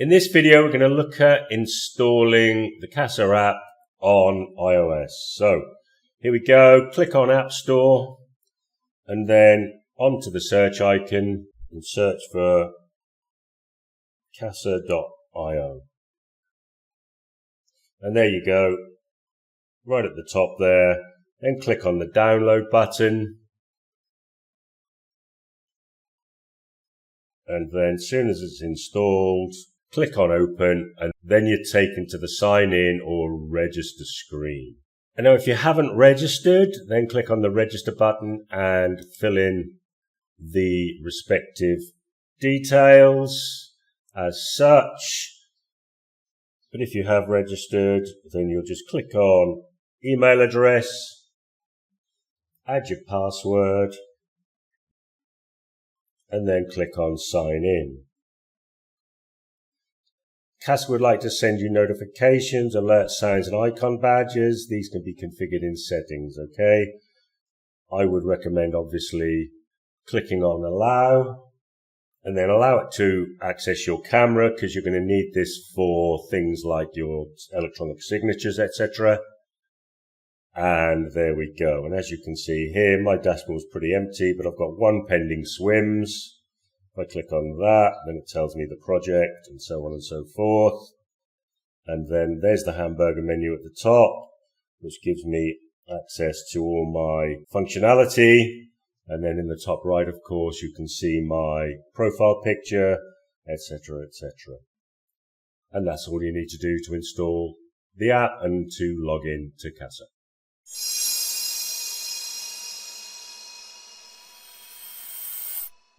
In this video, we're going to look at installing the CASSA app on iOS. So here we go, click on App Store and then onto the search icon and search for CASSA.io. And there you go, right at the top there. Then click on the download button. And then as soon as it's installed, click on open, and then you're taken to the sign in or register screen. And now if you haven't registered, then click on the register button and fill in the respective details as such. But if you have registered, then you'll just click on email address, add your password, and then click on sign in. CASSA would like to send you notifications, alert signs, and icon badges. These can be configured in settings, okay? I would recommend, obviously, clicking on allow, and then allow it to access your camera, because you're going to need this for things like your electronic signatures, etc. And there we go. And as you can see here, my dashboard is pretty empty, but I've got one pending swims. If I click on that, then it tells me the project and so on and so forth. And then there's the hamburger menu at the top, which gives me access to all my functionality. And then in the top right, of course, you can see my profile picture, etc., etc. And that's all you need to do to install the app and to log in to CASSA.